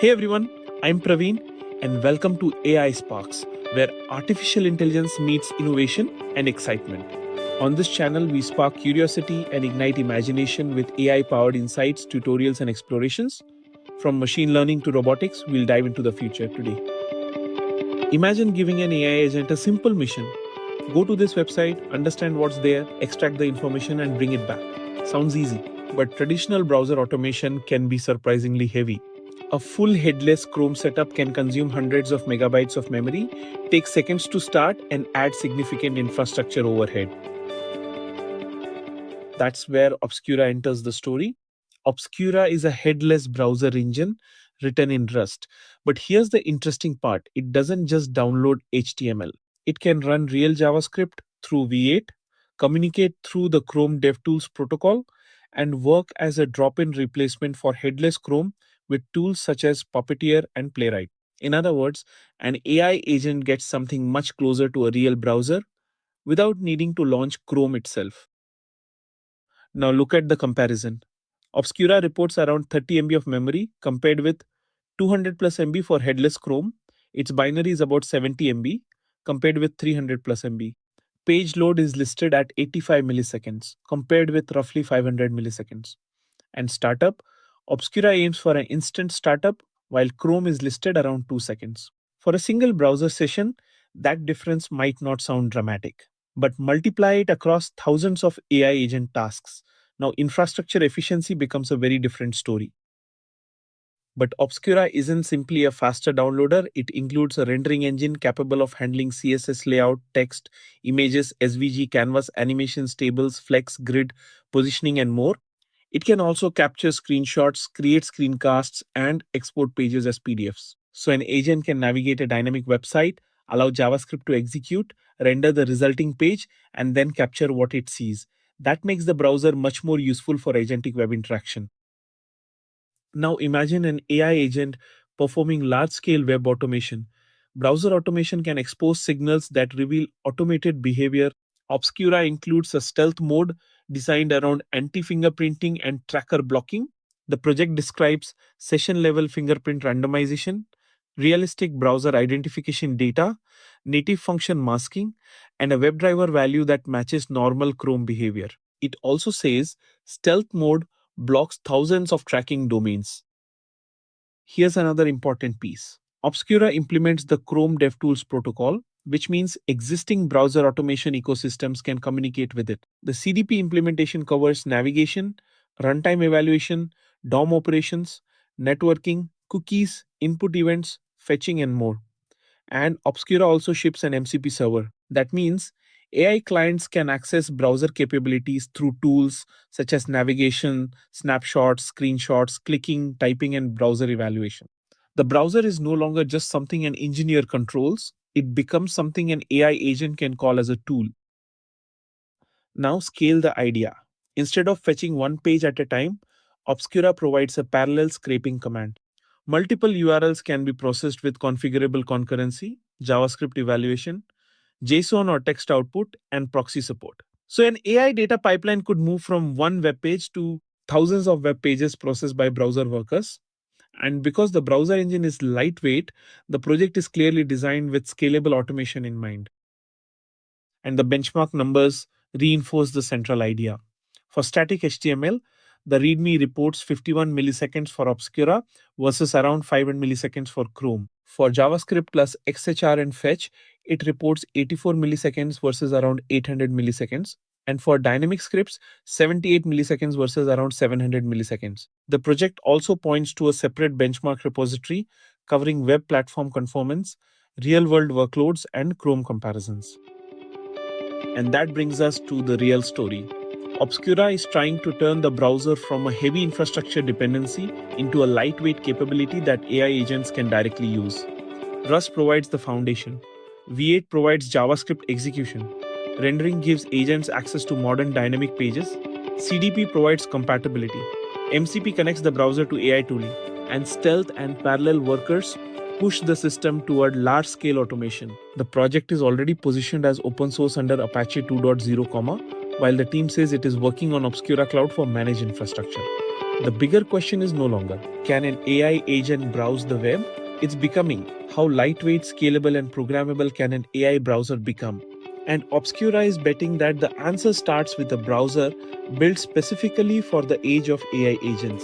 Hey everyone, I'm Praveen and welcome to AI Sparks, where artificial intelligence meets innovation and excitement. On this channel, we spark curiosity and ignite imagination with AI powered insights, tutorials, and explorations. From machine learning to robotics, we'll dive into the future today. Imagine giving an AI agent a simple mission: go to this website, understand what's there, extract the information, and bring it back. Sounds easy, but traditional browser automation can be surprisingly heavy. A full headless Chrome setup can consume hundreds of megabytes of memory, take seconds to start, and add significant infrastructure overhead. That's where Obscura enters the story. Obscura is a headless browser engine written in Rust. But here's the interesting part: it doesn't just download HTML, it can run real JavaScript through V8, communicate through the Chrome DevTools protocol, and work as a drop in replacement for headless Chrome with tools such as Puppeteer and Playwright. In other words, an AI agent gets something much closer to a real browser without needing to launch Chrome itself. Now look at the comparison. Obscura reports around 30 MB of memory compared with 200 plus MB for headless Chrome. Its binary is about 70 MB compared with 300 plus MB. Page load is listed at 85 milliseconds compared with roughly 500 milliseconds. And startup, Obscura aims for an instant startup while Chrome is listed around 2 seconds. For a single browser session, that difference might not sound dramatic, but multiply it across thousands of AI agent tasks. Now, infrastructure efficiency becomes a very different story. But Obscura isn't simply a faster downloader, it includes a rendering engine capable of handling CSS layout, text, images, SVG, canvas, animations, tables, flex, grid, positioning, and more. It can also capture screenshots, create screencasts, and export pages as PDFs. So an agent can navigate a dynamic website, allow JavaScript to execute, render the resulting page, and then capture what it sees. That makes the browser much more useful for agentic web interaction. Now imagine an AI agent performing large-scale web automation. Browser automation can expose signals that reveal automated behavior. Obscura includes a stealth mode designed around anti-fingerprinting and tracker blocking. The project describes session-level fingerprint randomization, realistic browser identification data, native function masking, and a WebDriver value that matches normal Chrome behavior. It also says stealth mode blocks thousands of tracking domains. Here's another important piece. Obscura implements the Chrome DevTools protocol, which means existing browser automation ecosystems can communicate with it. The CDP implementation covers navigation, runtime evaluation, DOM operations, networking, cookies, input events, fetching, and more. And Obscura also ships an MCP server. That means AI clients can access browser capabilities through tools such as navigation, snapshots, screenshots, clicking, typing, and browser evaluation. The browser is no longer just something an engineer controls, it becomes something an AI agent can call as a tool. Now scale the idea. Instead of fetching one page at a time, Obscura provides a parallel scraping command. Multiple URLs can be processed with configurable concurrency, JavaScript evaluation, JSON or text output, and proxy support. So an AI data pipeline could move from one web page to thousands of web pages processed by browser workers. And because the browser engine is lightweight, the project is clearly designed with scalable automation in mind. And the benchmark numbers reinforce the central idea. For static HTML, the README reports 51 milliseconds for Obscura versus around 500 milliseconds for Chrome. For JavaScript plus XHR and fetch, it reports 84 milliseconds versus around 800 milliseconds. And for dynamic scripts, 78 milliseconds versus around 700 milliseconds. The project also points to a separate benchmark repository covering web platform conformance, real-world workloads, and Chrome comparisons. And that brings us to the real story. Obscura is trying to turn the browser from a heavy infrastructure dependency into a lightweight capability that AI agents can directly use. Rust provides the foundation. V8 provides JavaScript execution. Rendering gives agents access to modern dynamic pages. CDP provides compatibility. MCP connects the browser to AI tooling. And stealth and parallel workers push the system toward large-scale automation. The project is already positioned as open source under Apache 2.0, while the team says it is working on Obscura Cloud for managed infrastructure. The bigger question is no longer, can an AI agent browse the web? It's becoming, how lightweight, scalable, and programmable can an AI browser become? And Obscura is betting that the answer starts with a browser built specifically for the age of AI agents.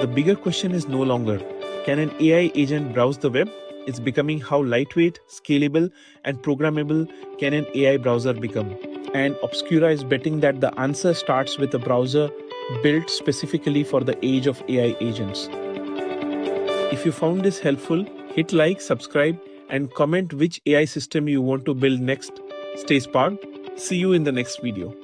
The bigger question is no longer, can an AI agent browse the web? It's becoming, how lightweight, scalable, and programmable can an AI browser become? And Obscura is betting that the answer starts with a browser built specifically for the age of AI agents. If you found this helpful, hit like, subscribe, and comment which AI system you want to build next. Stay sparked. See you in the next video.